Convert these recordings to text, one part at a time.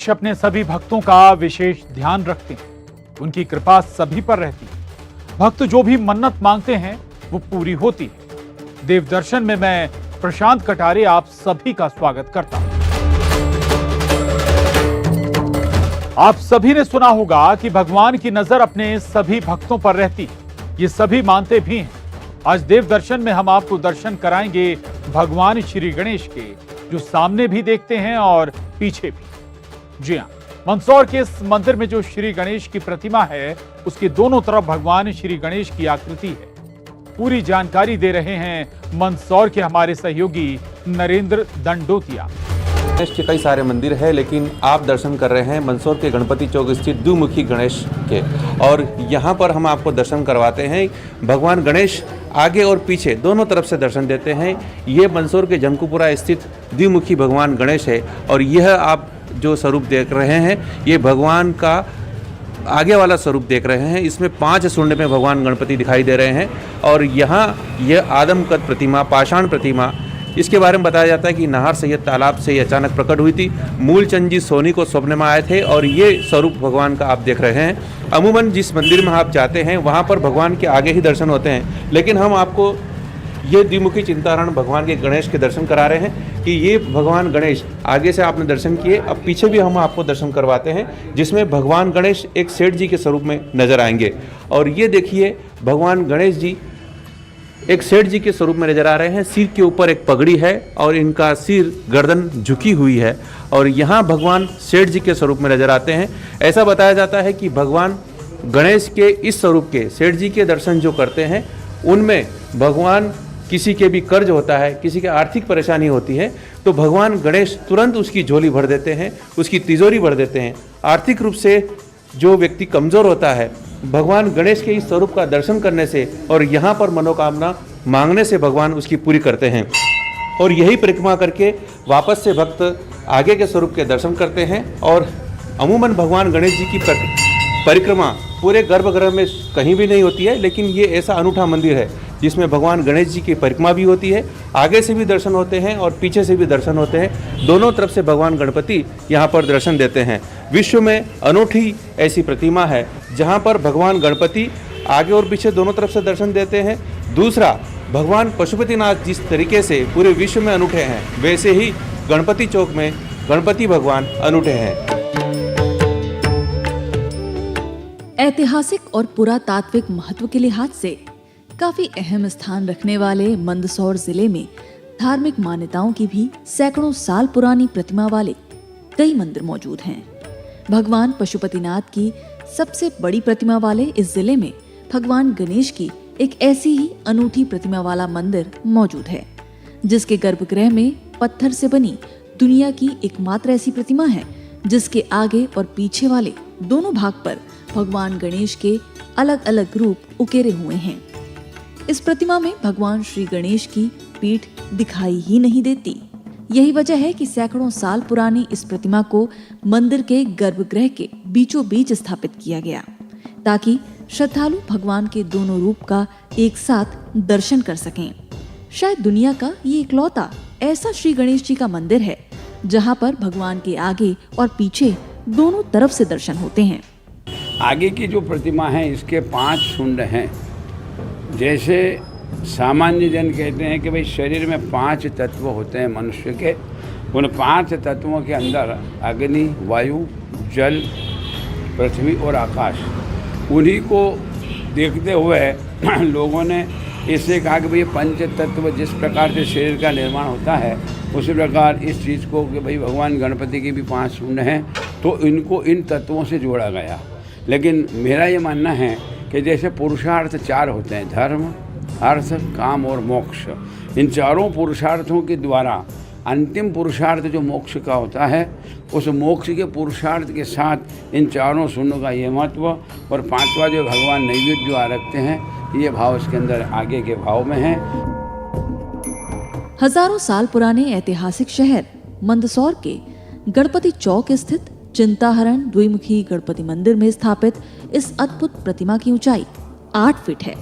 अपने सभी भक्तों का विशेष ध्यान रखते हैं। उनकी कृपा सभी पर रहती है। भक्त जो भी मन्नत मांगते हैं वो पूरी होती है। देव दर्शन में मैं प्रशांत कटारे आप सभी का स्वागत करता हूं। आप सभी ने सुना होगा कि भगवान की नजर अपने सभी भक्तों पर रहती है। ये सभी मानते भी हैं। आज देव दर्शन में हम आपको दर्शन कराएंगे भगवान श्री गणेश के, जो सामने भी देखते हैं और पीछे भी। जी हां, मंदसौर के इस मंदिर में जो श्री गणेश की प्रतिमा है, उसके दोनों तरफ भगवान श्री गणेश की आकृति है। पूरी जानकारी दे रहे हैं मंदसौर के हमारे सहयोगी नरेंद्र दंडोतिया। गणेश के कई सारे मंदिर है, लेकिन आप दर्शन कर रहे हैं मंदसौर के गणपति चौक स्थित द्विमुखी गणेश के, और यहाँ पर हम आपको दर्शन करवाते हैं। भगवान गणेश आगे और पीछे दोनों तरफ से दर्शन देते हैं। ये मंदसौर के जमकुपुरा स्थित द्विमुखी भगवान गणेश है, और यह आप जो स्वरूप देख रहे हैं ये भगवान का आगे वाला स्वरूप देख रहे हैं। इसमें 5 सूंड में भगवान गणपति दिखाई दे रहे हैं, और यहाँ यह आदमकद प्रतिमा, पाषाण प्रतिमा, इसके बारे में बताया जाता है कि नाहर सैयद तालाब से ये अचानक प्रकट हुई थी। मूलचंद जी सोनी को स्वप्न में आए थे, और ये स्वरूप भगवान का आप देख रहे हैं। अमूमन जिस मंदिर में आप जाते हैं वहाँ पर भगवान के आगे ही दर्शन होते हैं, लेकिन हम आपको ये द्विमुखी चिंताहरण भगवान के गणेश के दर्शन करा रहे हैं कि ये भगवान गणेश आगे से आपने दर्शन किए, अब पीछे भी हम आपको दर्शन करवाते हैं, जिसमें भगवान गणेश एक सेठ जी के स्वरूप में नजर आएंगे। और ये देखिए भगवान गणेश जी एक सेठ जी के स्वरूप में नजर आ रहे हैं। सिर के ऊपर एक पगड़ी है और इनका सिर गर्दन झुकी हुई है, और यहाँ भगवान सेठ जी के स्वरूप में नजर आते हैं। ऐसा बताया जाता है कि भगवान गणेश के इस स्वरूप के सेठ जी के दर्शन जो करते हैं, उनमें भगवान किसी के भी कर्ज होता है, किसी की आर्थिक परेशानी होती है, तो भगवान गणेश तुरंत उसकी झोली भर देते हैं, उसकी तिजोरी भर देते हैं। आर्थिक रूप से जो व्यक्ति कमज़ोर होता है, भगवान गणेश के इस स्वरूप का दर्शन करने से और यहाँ पर मनोकामना मांगने से भगवान उसकी पूरी करते हैं। और यही परिक्रमा करके वापस से भक्त आगे के स्वरूप के दर्शन करते हैं। और अमूमन भगवान गणेश जी की परिक्रमा पूरे गर्भगृह में कहीं भी नहीं होती है, लेकिन ये ऐसा अनूठा मंदिर है जिसमें भगवान गणेश जी की परिक्रमा भी होती है। आगे से भी दर्शन होते हैं और पीछे से भी दर्शन होते हैं। दोनों तरफ से भगवान गणपति यहाँ पर दर्शन देते हैं। विश्व में अनूठी ऐसी प्रतिमा है जहाँ पर भगवान गणपति आगे और पीछे दोनों तरफ से दर्शन देते हैं। दूसरा, भगवान पशुपतिनाथ जिस तरीके से पूरे विश्व में अनूठे हैं, वैसे ही गणपति चौक में गणपति भगवान अनूठे हैं। ऐतिहासिक और पुरातात्विक महत्व के लिहाज से काफी अहम स्थान रखने वाले मंदसौर जिले में धार्मिक मान्यताओं की भी सैकड़ों साल पुरानी प्रतिमा वाले कई मंदिर मौजूद हैं। भगवान पशुपतिनाथ की सबसे बड़ी प्रतिमा वाले इस जिले में भगवान गणेश की एक ऐसी ही अनूठी प्रतिमा वाला मंदिर मौजूद है, जिसके गर्भगृह में पत्थर से बनी दुनिया की एकमात्र ऐसी प्रतिमा है जिसके आगे और पीछे वाले दोनों भाग पर भगवान गणेश के अलग अलग रूप उकेरे हुए हैं। इस प्रतिमा में भगवान श्री गणेश की पीठ दिखाई ही नहीं देती। यही वजह है कि सैकड़ों साल पुरानी इस प्रतिमा को मंदिर के गर्भगृह के बीचों बीच स्थापित किया गया, ताकि श्रद्धालु भगवान के दोनों रूप का एक साथ दर्शन कर सकें। शायद दुनिया का ये इकलौता ऐसा श्री गणेश जी का मंदिर है जहाँ पर भगवान के आगे और पीछे दोनों तरफ से दर्शन होते हैं। आगे की जो प्रतिमा है इसके 5 सूंड हैं। जैसे सामान्य जन कहते हैं कि भाई शरीर में 5 तत्व होते हैं मनुष्य के, उन 5 तत्वों के अंदर अग्नि, वायु, जल, पृथ्वी और आकाश, उन्हीं को देखते हुए लोगों ने इससे कहा कि भाई पंच तत्व जिस प्रकार से शरीर का निर्माण होता है, उसी प्रकार इस चीज़ को कि भाई भगवान गणपति की भी 5 सूंड हैं, तो इनको इन तत्वों से जोड़ा गया। लेकिन मेरा ये मानना है कि जैसे पुरुषार्थ 4 होते हैं, धर्म, अर्थ, काम और मोक्ष, इन चारों पुरुषार्थों के द्वारा अंतिम पुरुषार्थ जो मोक्ष का होता है, उस मोक्ष के पुरुषार्थ के साथ इन चारों सूंडों का ये महत्व, और 5वां जो भगवान नैवेद्य जो रखते हैं, ये भाव इसके अंदर आगे के भाव में है। हजारों साल पुराने ऐतिहासिक शहर मंदसौर के गणपति चौक स्थित चिंताहरण द्विमुखी गणपति मंदिर में स्थापित इस अद्भुत प्रतिमा की ऊंचाई 8 फीट है।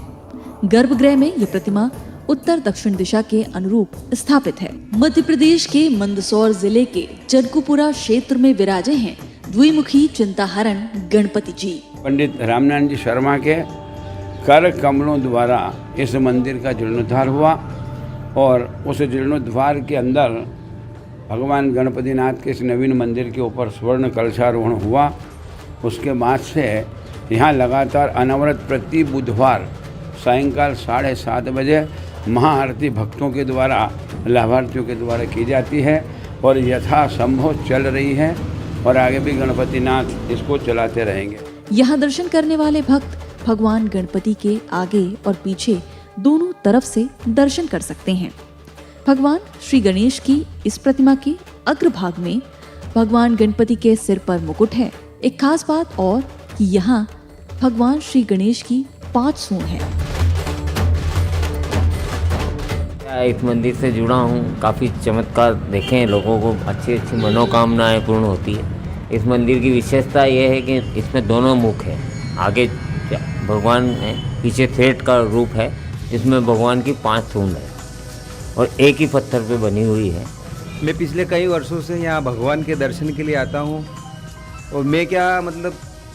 गर्भगृह में यह प्रतिमा उत्तर दक्षिण दिशा के अनुरूप स्थापित है। मध्य प्रदेश के मंदसौर जिले के जनकुपुरा क्षेत्र में विराजे हैं द्विमुखी चिंताहरण गणपति जी। पंडित रामनारायण जी शर्मा के कर कमलों द्वारा इस मंदिर का जीर्णोद्धार हुआ और उस जीर्णोद्धार के अंदर भगवान गणपतिनाथ के इस नवीन मंदिर के ऊपर स्वर्ण कलशारोहण हुआ। उसके बाद से यहाँ लगातार अनवरत प्रति बुधवार सायंकाल 7:30 बजे महाआरती भक्तों के द्वारा, लाभार्थियों के द्वारा की जाती है और यथासंभव चल रही है और आगे भी गणपतिनाथ इसको चलाते रहेंगे। यहाँ दर्शन करने वाले भक्त भगवान गणपति के आगे और पीछे दोनों तरफ से दर्शन कर सकते हैं। भगवान श्री गणेश की इस प्रतिमा के अग्रभाग में भगवान गणपति के सिर पर मुकुट है। एक खास बात और कि यहाँ भगवान श्री गणेश की 5 सूंड है। इस मंदिर से जुड़ा हूँ, काफ़ी चमत्कार देखे हैं, लोगों को अच्छी अच्छी मनोकामनाएं पूर्ण होती है। इस मंदिर की विशेषता यह है कि इसमें दोनों मुख है, आगे भगवान है, पीछे सेठ का रूप है जिसमें भगवान की 5 सूंड है और एक ही पत्थर पे बनी हुई है। मैं पिछले कई वर्षों से यहाँ भगवान के दर्शन के लिए आता हूँ और मैं क्या मतलब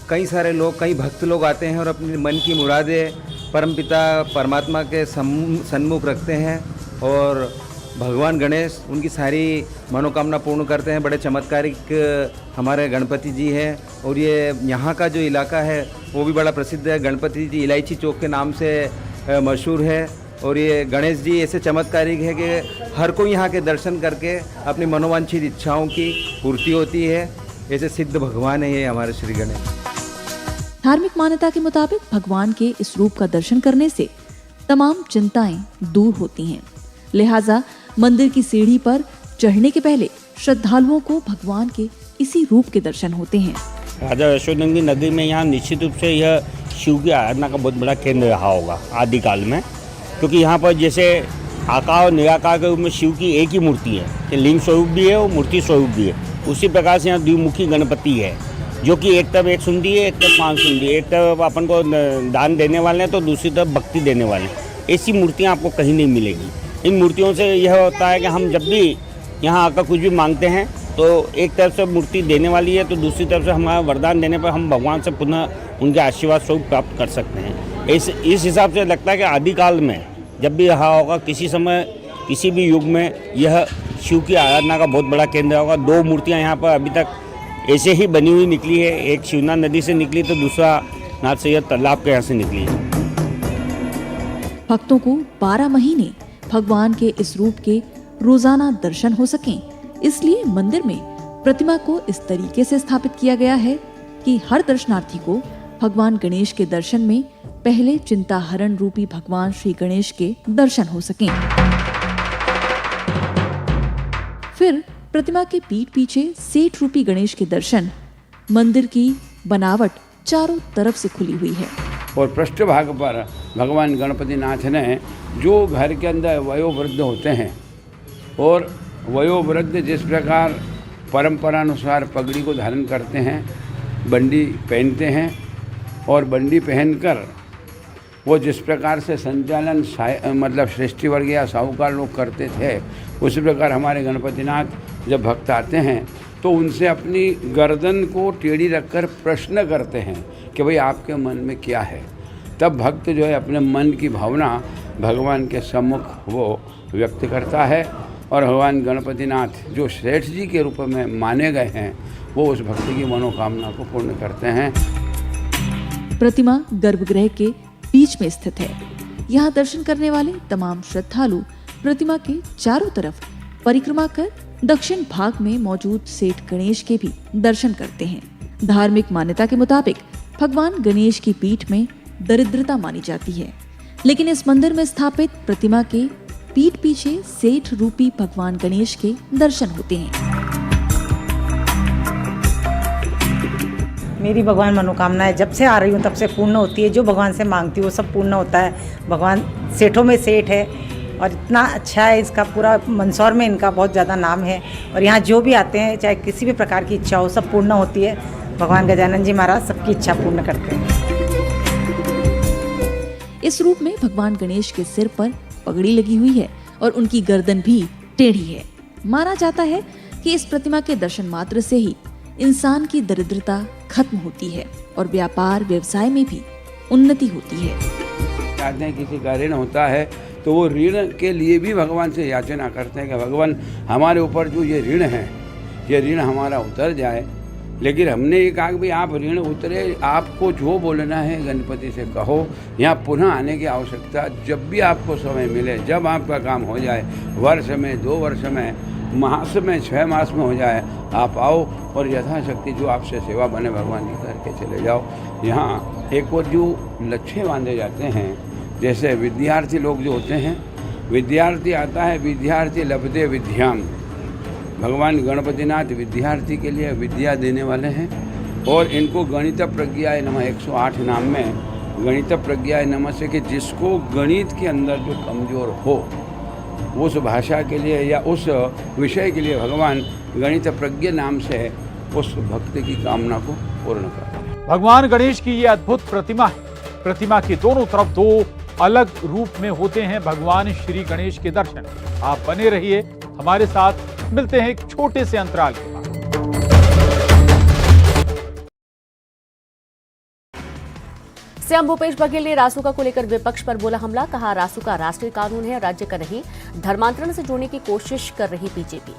कई सारे लोग, कई भक्त लोग आते हैं और अपने मन की मुरादें परमपिता परमात्मा के सन्मुख रखते हैं और भगवान गणेश उनकी सारी मनोकामना पूर्ण करते हैं। बड़े चमत्कारिक हमारे गणपति जी हैं और ये यहाँ का जो इलाका है वो भी बड़ा प्रसिद्ध है। गणपति जी इलायची चौक के नाम से मशहूर है और ये गणेश जी ऐसे चमत्कारिक है कि हर कोई यहाँ के दर्शन करके अपनी मनोवांछित इच्छाओं की पूर्ति होती है। ऐसे सिद्ध भगवान है ये हमारे श्री गणेश। धार्मिक मान्यता के मुताबिक भगवान के इस रूप का दर्शन करने से तमाम चिंताएं दूर होती हैं। लिहाजा मंदिर की सीढ़ी पर चढ़ने के पहले श्रद्धालुओं को भगवान के इसी रूप के दर्शन होते हैं। राजा यशोधन की नगरी में यहाँ निश्चित रूप से यह शिव की आराधना का बहुत बड़ा केंद्र रहा होगा आदिकाल में, क्योंकि यहाँ पर जैसे आकार और निराकार के रूप में शिव की एक ही मूर्ति है कि लिंग स्वरूप भी है और मूर्ति स्वरूप भी है। उसी प्रकार से यहाँ द्विमुखी गणपति है जो कि एक तरफ 1 सुंडी है, एक तरफ 5 सुंडी है। एक तरफ अपन को दान देने वाले हैं तो दूसरी तरफ भक्ति देने वाले हैं। ऐसी मूर्तियाँ आपको कहीं नहीं मिलेगी। इन मूर्तियों से यह होता है कि हम जब भी यहाँ आकर कुछ भी मांगते हैं तो एक तरफ से मूर्ति देने वाली है तो दूसरी तरफ से हमारा वरदान देने पर हम भगवान से पुनः उनके आशीर्वाद स्वरूप प्राप्त कर सकते हैं। इस हिसाब से लगता है कि आदिकाल में जब भी रहा होगा, किसी समय किसी भी युग में यह शिव की आराधना का बहुत बड़ा केंद्र होगा। 2 मूर्तियाँ यहाँ पर अभी तक ऐसे ही बनी हुई निकली है। एक शिवना नदी से निकली तो दूसरा नाथ सैयद तालाब के यहाँ से निकली है। भक्तों को 12 महीने भगवान के इस रूप के रोजाना दर्शन हो सकें, इसलिए मंदिर में प्रतिमा को इस तरीके से स्थापित किया गया है कि हर दर्शनार्थी को भगवान गणेश के दर्शन में पहले चिंताहरण रूपी भगवान श्री गणेश के दर्शन हो सकें। फिर प्रतिमा के पीठ पीछे सेठ रूपी गणेश के दर्शन। मंदिर की बनावट चारों तरफ से खुली हुई है और पृष्ठभाग पर भगवान गणपतिनाथ ने जो घर के अंदर वयोवृद्ध होते हैं और वयोवृद्ध जिस प्रकार परंपरानुसार पगड़ी को धारण करते हैं, बंडी पहनते हैं और बंडी पहनकर वो जिस प्रकार से संचालन मतलब श्रेष्ठी वर्ग या साहूकार लोग करते थे, उसी प्रकार हमारे गणपतिनाथ जब भक्त आते हैं तो उनसे अपनी गर्दन को टेढ़ी रखकर प्रश्न करते हैं कि भाई आपके मन में क्या है। तब भक्त जो है अपने मन की भावना भगवान के सम्मुख वो व्यक्त करता है और भगवान गणपतिनाथ जो श्रेष्ठ जी के रूप में माने गए हैं वो उस भक्ति की मनोकामना को पूर्ण करते हैं। प्रतिमा गर्भगृह के बीच में स्थित है। यहाँ दर्शन करने वाले तमाम श्रद्धालु प्रतिमा के चारों तरफ परिक्रमा कर दक्षिण भाग में मौजूद सेठ गणेश के भी दर्शन करते हैं। धार्मिक मान्यता के मुताबिक भगवान गणेश की पीठ में दरिद्रता मानी जाती है, लेकिन इस मंदिर में स्थापित प्रतिमा के पीठ पीछे सेठ रूपी भगवान गणेश के दर्शन होते हैं। मेरी भगवान मनोकामनाएं जब से आ रही हूँ तब से पूर्ण होती है। जो भगवान से मांगती हूँ वो सब पूर्ण होता है। भगवान सेठों में सेठ है और इतना अच्छा है, इसका पूरा मंदसौर में इनका बहुत ज़्यादा नाम है और यहाँ जो भी आते हैं चाहे किसी भी प्रकार की इच्छा हो सब पूर्ण होती है। भगवान गजानन जी महाराज सबकी इच्छा पूर्ण करते हैं। इस रूप में भगवान गणेश के सिर पर पगड़ी लगी हुई है और उनकी गर्दन भी टेढ़ी है। माना जाता है कि इस प्रतिमा के दर्शन मात्र से ही इंसान की दरिद्रता खत्म होती है और व्यापार व्यवसाय में भी उन्नति होती है। चाहते हैं किसी का ऋण होता है तो वो ऋण के लिए भी भगवान से याचना करते हैं कि भगवान हमारे ऊपर जो ये ऋण है ये ऋण हमारा उतर जाए। लेकिन हमने ये कहा कि भाई आप ऋण उतरे, आपको जो बोलना है गणपति से कहो। यहाँ पुनः आने की आवश्यकता जब भी आपको समय मिले, जब आपका काम हो जाए, वर्ष में, 2 वर्ष में, मास में, 6 मास में हो जाए, आप आओ और यथाशक्ति जो आपसे सेवा बने भगवान की करके चले जाओ। यहाँ एक और जो लक्ष्य बांधे जाते हैं, जैसे विद्यार्थी लोग जो होते हैं, विद्यार्थी आता है, विद्यार्थी लभते विद्याम। भगवान गणपतिनाथ विद्यार्थी के लिए विद्या देने वाले हैं और इनको गणित प्रज्ञाय नमः 108 नाम में गणित प्रज्ञाय नमः से कि जिसको गणित के अंदर जो कमज़ोर हो उस भाषा के लिए या उस विषय के लिए भगवान गणित प्रज्ञ नाम से उस भक्त की कामना को पूर्ण करते हैं। भगवान गणेश की ये अद्भुत प्रतिमा है। प्रतिमा के दोनों तरफ 2 अलग रूप में होते हैं भगवान श्री गणेश के दर्शन। आप बने रहिए हमारे साथ, मिलते हैं एक छोटे से अंतराल के बाद। सीएम भूपेश बघेल ने रासुका को लेकर विपक्ष पर बोला हमला। कहा रासुका राष्ट्रीय कानून है, राज्य का नहीं। धर्मांतरण से जोड़ने की कोशिश कर रही बीजेपी।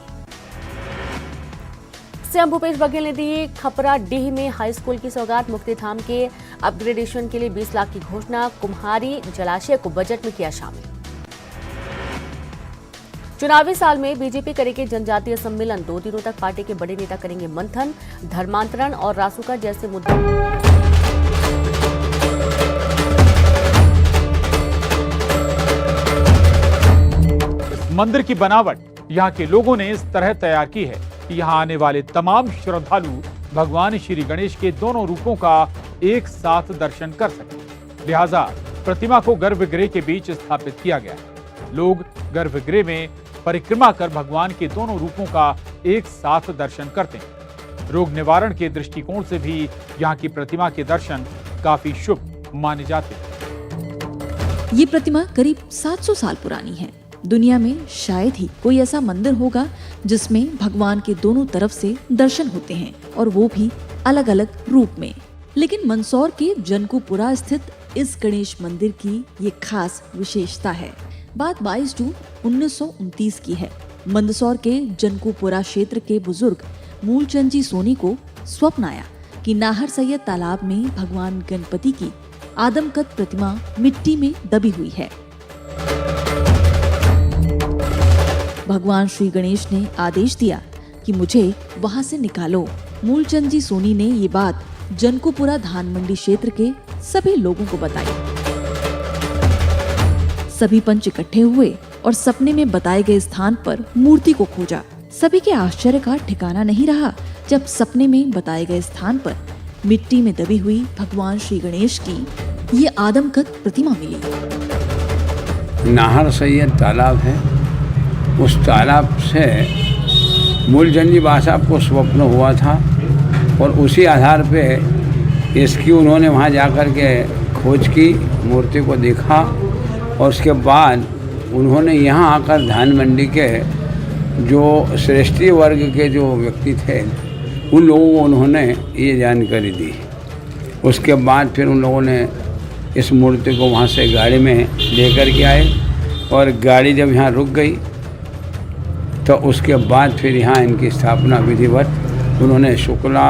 सीएम भूपेश बघेल ने दी खपरा डीह में हाई स्कूल की सौगात। मुक्तिधाम के अपग्रेडेशन के लिए 20 लाख की घोषणा। कुम्हारी जलाशय को बजट में किया शामिल। चुनावी साल में बीजेपी करेगी जनजातीय सम्मेलन। 2 दिनों तक पार्टी के बड़े नेता करेंगे मंथन। धर्मांतरण और रासुका जैसे मुद्दों मंदिर की बनावट यहाँ के लोगों ने इस तरह तैयार की है कि यहाँ आने वाले तमाम श्रद्धालु भगवान श्री गणेश के दोनों रूपों का एक साथ दर्शन कर सकें। लिहाजा प्रतिमा को गर्भगृह के बीच स्थापित किया गया है। लोग गर्भगृह में परिक्रमा कर भगवान के दोनों रूपों का एक साथ दर्शन करते हैं। रोग निवारण के दृष्टिकोण से भी यहाँ की प्रतिमा के दर्शन काफी शुभ माने जाते हैं। ये प्रतिमा करीब 700 साल पुरानी है। दुनिया में शायद ही कोई ऐसा मंदिर होगा जिसमें भगवान के दोनों तरफ से दर्शन होते हैं और वो भी अलग अलग रूप में। लेकिन मंदसौर के जनकूपुरा स्थित इस गणेश मंदिर की ये खास विशेषता है। बात 22 जून 1929 की है। मंदसौर के जनकूपुरा क्षेत्र के बुजुर्ग मूलचंद जी सोनी को स्वप्न आया कि नाहर सैयद तालाब में भगवान गणपति की आदमकद प्रतिमा मिट्टी में दबी हुई है। भगवान श्री गणेश ने आदेश दिया कि मुझे वहां से निकालो। मूलचंद जी सोनी ने ये बात जनकूपुरा धान मंडी क्षेत्र के सभी लोगों को बताई। सभी पंच इकट्ठे हुए और सपने में बताए गए स्थान पर मूर्ति को खोजा। सभी के आश्चर्य का ठिकाना नहीं रहा जब सपने में बताए गए स्थान पर मिट्टी में दबी हुई भगवान श्री गणेश की ये आदमकद प्रतिमा मिली। नाहर सैयद तालाब है, उस तालाब से मूलचंद जी साहब को स्वप्न हुआ था और उसी आधार पे इसकी उन्होंने वहाँ जाकर के खोज की, मूर्ति को देखा और उसके बाद उन्होंने यहाँ आकर धान मंडी के जो श्रेष्ठी वर्ग के जो व्यक्ति थे उन लोगों को उन्होंने ये जानकारी दी। उसके बाद फिर उन लोगों ने इस मूर्ति को वहाँ से गाड़ी में लेकर के आए और गाड़ी जब यहाँ रुक गई तो उसके बाद फिर यहाँ इनकी स्थापना विधिवत उन्होंने शुक्ला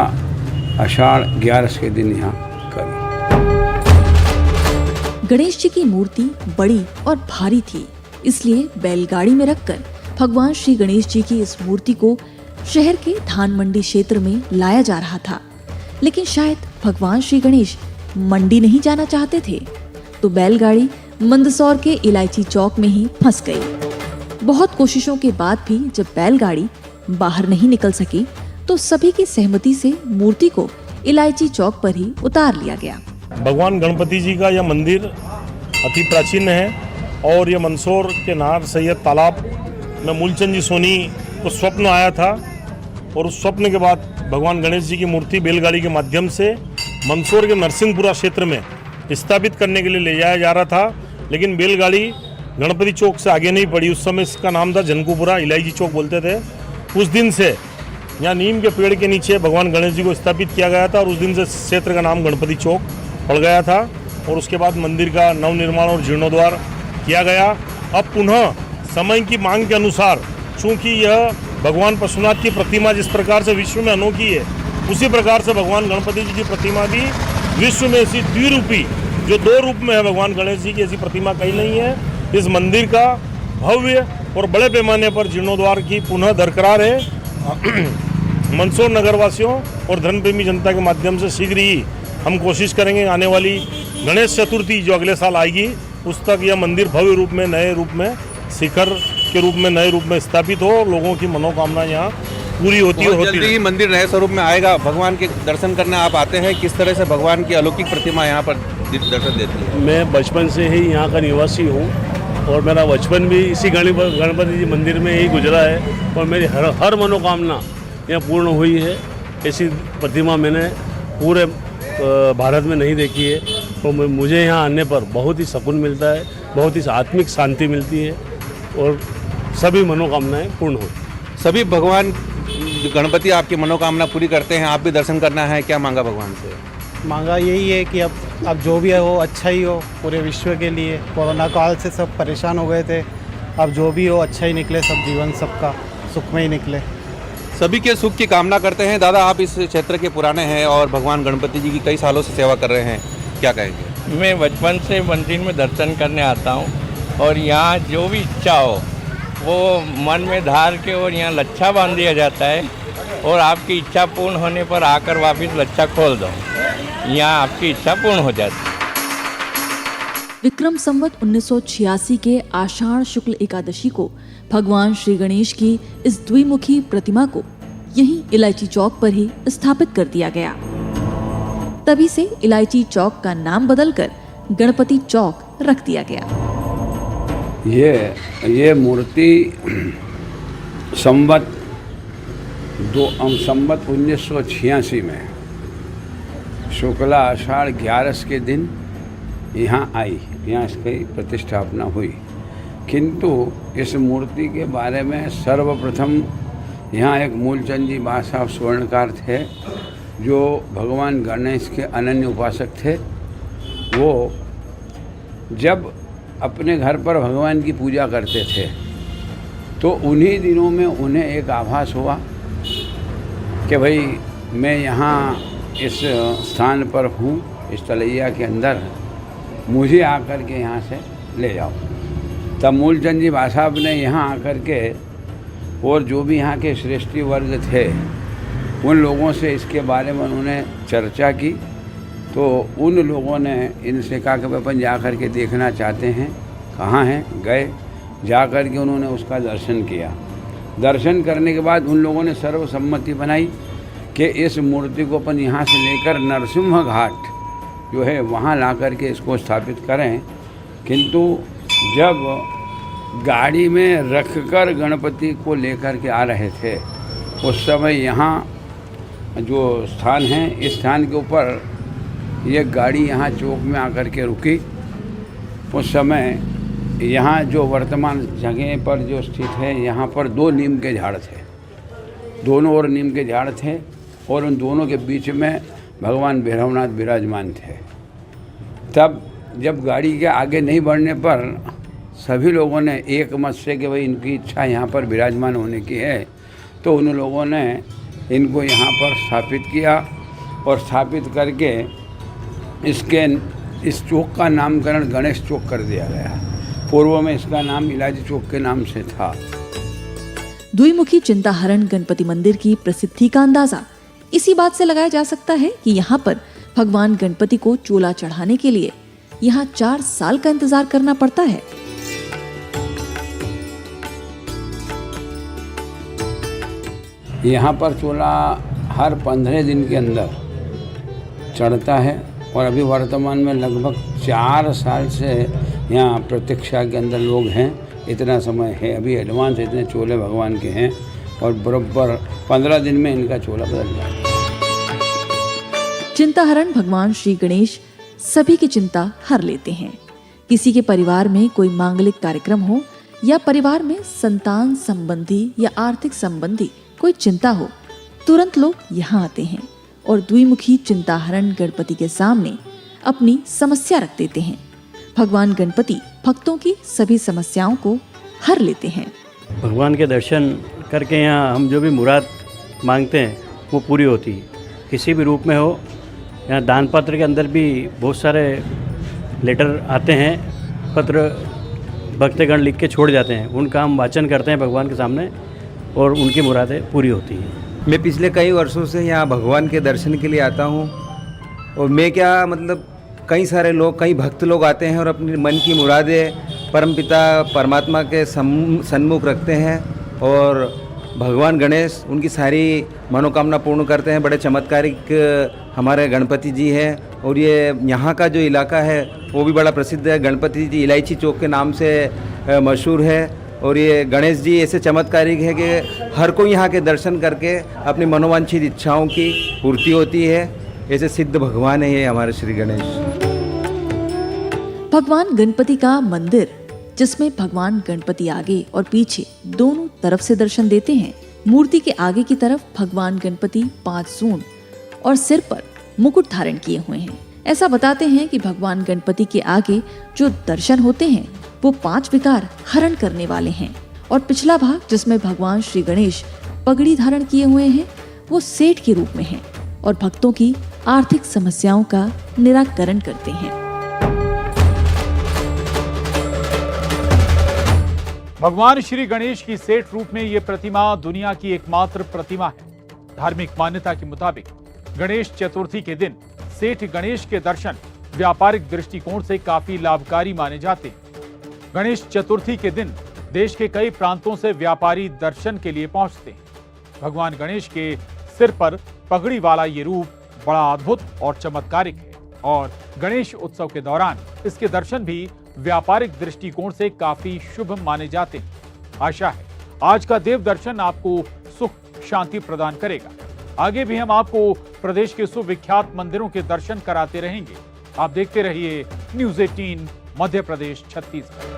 आषाढ़ 11 के दिन यहाँ करी। गणेश जी की मूर्ति बड़ी और भारी थी, इसलिए बैलगाड़ी में रखकर भगवान श्री गणेश जी की इस मूर्ति को शहर के धान मंडी क्षेत्र में लाया जा रहा था। लेकिन शायद भगवान श्री गणेश मंडी नहीं जाना चाहते थे, तो बैलगाड़ी मंदसौर के इलायची चौक में ही फंस गई। बहुत कोशिशों के बाद भी जब बैलगाड़ी बाहर नहीं निकल सकी, तो सभी की सहमति से मूर्ति को इलायची चौक पर ही उतार लिया गया। भगवान गणपति जी का यह मंदिर अति प्राचीन है और यह मंदसौर के नाहर सैयद तालाब में मूलचंद जी सोनी को स्वप्न आया था और उस स्वप्न के बाद भगवान गणेश जी की मूर्ति बैलगाड़ी के माध्यम से मंदसौर के नरसिंहपुरा क्षेत्र में स्थापित करने के लिए ले जाया जा रहा था। लेकिन बैलगाड़ी गणपति चौक से आगे नहीं पड़ी। उस समय इसका नाम था जनकूपुरा, इलायची चौक बोलते थे। उस दिन से यहाँ नीम के पेड़ के नीचे भगवान गणेश जी को स्थापित किया गया था और उस दिन से इस क्षेत्र का नाम गणपति चौक पड़ गया था। और उसके बाद मंदिर का नवनिर्माण और जीर्णोद्धार किया गया। अब पुनः समय की मांग के अनुसार, चूँकि यह भगवान पशुनाथ की प्रतिमा जिस प्रकार से विश्व में अनोखी है, उसी प्रकार से भगवान गणपति जी की प्रतिमा भी विश्व में ऐसी द्विरूपी, जो 2 रूप में है भगवान गणेश जी की, ऐसी प्रतिमा कहीं नहीं है। इस मंदिर का भव्य और बड़े पैमाने पर जीर्णोद्धार की पुनः दरकरार है। मंदसौर नगरवासियों और धर्मप्रेमी जनता के माध्यम से शीघ्र ही हम कोशिश करेंगे आने वाली गणेश चतुर्थी जो अगले साल आएगी, उस तक यह मंदिर भव्य रूप में, नए रूप में, शिखर के रूप में, नए रूप में स्थापित हो। लोगों की मनोकामना यहाँ पूरी होती है। जल्दी ही मंदिर नए स्वरूप में आएगा। भगवान के दर्शन करने आप आते हैं, किस तरह से भगवान की अलौकिक प्रतिमा यहाँ पर दर्शन देती है? मैं बचपन से ही यहाँ का निवासी हूँ और मेरा बचपन भी इसी गणपति जी मंदिर में ही गुजरा है और मेरी हर मनोकामना यहाँ पूर्ण हुई है। ऐसी प्रतिमा मैंने पूरे भारत में नहीं देखी है। तो मुझे यहाँ आने पर बहुत ही सुकून मिलता है, बहुत ही आत्मिक शांति मिलती है और सभी मनोकामनाएं पूर्ण होती। सभी भगवान गणपति आपकी मनोकामना पूरी करते हैं। आप भी दर्शन करना है, क्या मांगा भगवान से? मांगा यही है कि अब जो भी है वो अच्छा ही हो पूरे विश्व के लिए। कोरोना काल से सब परेशान हो गए थे, अब जो भी हो अच्छा ही निकले, सब जीवन सबका सुख में ही निकले। सभी के सुख की कामना करते हैं। दादा, आप इस क्षेत्र के पुराने हैं और भगवान गणपति जी की कई सालों से सेवा कर रहे हैं, क्या कहेंगे? मैं बचपन से मंदिर में दर्शन करने आता हूँ और यहाँ जो भी इच्छा हो वो मन में धार के और यहाँ लच्छा बांध दिया जाता है और आपकी इच्छा पूर्ण होने पर आकर वापस लच्छा खोल दो, यहाँ आपकी इच्छा पूर्ण हो जाती है। विक्रम संवत 1986 के आषाढ़ शुक्ल एकादशी को भगवान श्री गणेश की इस द्विमुखी प्रतिमा को यहीं इलायची चौक पर ही स्थापित कर दिया गया। तभी से इलायची चौक का नाम बदलकर गणपति चौक रख दिया गया। ये मूर्ति संवत 1986 में शुक्ला आषाढ़ 11 के दिन यहाँ आई, यहाँ इसकी प्रतिष्ठापना हुई। किंतु इस मूर्ति के बारे में सर्वप्रथम यहाँ एक मूलचंद जी बा साहब स्वर्णकार थे, जो भगवान गणेश के अनन्य उपासक थे। वो जब अपने घर पर भगवान की पूजा करते थे तो उन्हीं दिनों में उन्हें एक आभास हुआ कि भाई मैं यहाँ इस स्थान पर हूँ, इस तलैया के अंदर, मुझे आकर के यहाँ से ले जाओ। तब मूलचंद जी बा साहब ने यहाँ आकर के और जो भी यहाँ के श्रेष्ठी वर्ग थे उन लोगों से इसके बारे में उन्होंने चर्चा की। तो उन लोगों ने इनसे कहा कि अपन जा कर के देखना चाहते हैं, कहाँ हैं। गए, जा कर के उन्होंने उसका दर्शन किया। दर्शन करने के बाद उन लोगों ने सर्वसम्मति बनाई कि इस मूर्ति को अपन यहाँ से लेकर नरसिंह घाट जो है वहाँ ला कर के इसको स्थापित करें। किंतु जब गाड़ी में रखकर गणपति को लेकर के आ रहे थे उस समय यहाँ जो स्थान है, इस स्थान के ऊपर ये गाड़ी यहाँ चौक में आकर के रुकी। उस समय यहाँ जो वर्तमान जगह पर जो स्थित है, यहाँ पर 2 नीम के झाड़ थे, दोनों ओर नीम के झाड़ थे और उन दोनों के बीच में भगवान भैरवनाथ विराजमान थे। तब जब गाड़ी के आगे नहीं बढ़ने पर सभी लोगों ने एक मत से कि भाई इनकी इच्छा यहाँ पर विराजमान होने की है, तो उन लोगों ने इनको यहाँ पर स्थापित किया और स्थापित करके इस चौक का नामकरण गणेश चौक कर दिया गया। पूर्व में इसका नाम इलायची चौक के नाम से था। द्विमुखी चिंताहरण गणपति मंदिर की प्रसिद्धि का अंदाजा इसी बात से लगाया जा सकता है कि यहाँ पर भगवान गणपति को चोला चढ़ाने के लिए यहाँ 4 साल का इंतजार करना पड़ता है। यहाँ पर चोला हर 15 दिन के अंदर चढ़ता है और अभी वर्तमान में लगभग 4 साल से यहाँ प्रतीक्षा के अंदर लोग हैं। इतना समय है, अभी एडवांस इतने चोले भगवान के हैं और बराबर 15 दिन में इनका चोला बदल जाता है। चिंताहरण भगवान श्री गणेश सभी की चिंता हर लेते हैं। किसी के परिवार में कोई मांगलिक कार्यक्रम हो या परिवार में संतान संबंधी या आर्थिक संबंधी कोई चिंता हो तुरंत लोग यहाँ आते हैं और द्विमुखी चिंताहरण गणपति के सामने अपनी समस्या रख देते हैं। भगवान गणपति भक्तों की सभी समस्याओं को हर लेते हैं। भगवान के दर्शन करके यहाँ हम जो भी मुराद मांगते हैं वो पूरी होती है, किसी भी रूप में हो। यहाँ दान पत्र के अंदर भी बहुत सारे लेटर आते हैं, पत्र भक्तगण लिख के छोड़ जाते हैं, उनका हम वाचन करते हैं भगवान के सामने और उनकी मुरादें पूरी होती हैं। मैं पिछले कई वर्षों से यहाँ भगवान के दर्शन के लिए आता हूँ और मैं क्या मतलब कई सारे लोग, कई भक्त लोग आते हैं और अपनी मन की मुरादें परमपिता परमात्मा के सन्मुख रखते हैं और भगवान गणेश उनकी सारी मनोकामना पूर्ण करते हैं। बड़े चमत्कारिक हमारे गणपति जी हैं और ये यहाँ का जो इलाका है वो भी बड़ा प्रसिद्ध है। गणपति जी इलायची चौक के नाम से मशहूर है और ये गणेश जी ऐसे चमत्कारिक है कि हर कोई यहाँ के दर्शन करके अपनी मनोवांछित इच्छाओं की पूर्ति होती है। ऐसे सिद्ध भगवान है ये हमारे श्री गणेश। भगवान गणपति का मंदिर, जिसमें भगवान गणपति आगे और पीछे दोनों तरफ से दर्शन देते हैं। मूर्ति के आगे की तरफ भगवान गणपति 5 सूंड और सिर पर मुकुट धारण किए हुए हैं। ऐसा बताते हैं कि भगवान गणपति के आगे जो दर्शन होते हैं वो 5 विकार हरण करने वाले हैं और पिछला भाग जिसमें भगवान श्री गणेश पगड़ी धारण किए हुए हैं वो सेठ के रूप में है और भक्तों की आर्थिक समस्याओं का निराकरण करते हैं। भगवान श्री गणेश की सेठ रूप में ये प्रतिमा दुनिया की एकमात्र प्रतिमा है। धार्मिक मान्यता के मुताबिक गणेश चतुर्थी के दिन सेठ गणेश के दर्शन व्यापारिक दृष्टिकोण से काफी लाभकारी माने जाते हैं। गणेश चतुर्थी के दिन देश के कई प्रांतों से व्यापारी दर्शन के लिए पहुंचते हैं। भगवान गणेश के सिर पर पगड़ी वाला ये रूप बड़ा अद्भुत और चमत्कारिक है और गणेश उत्सव के दौरान इसके दर्शन भी व्यापारिक दृष्टिकोण से काफी शुभ माने जाते हैं। आशा है आज का देव दर्शन आपको सुख शांति प्रदान करेगा। आगे भी हम आपको प्रदेश के सुविख्यात मंदिरों के दर्शन कराते रहेंगे। आप देखते रहिए न्यूज़ 18 मध्य प्रदेश छत्तीसगढ़।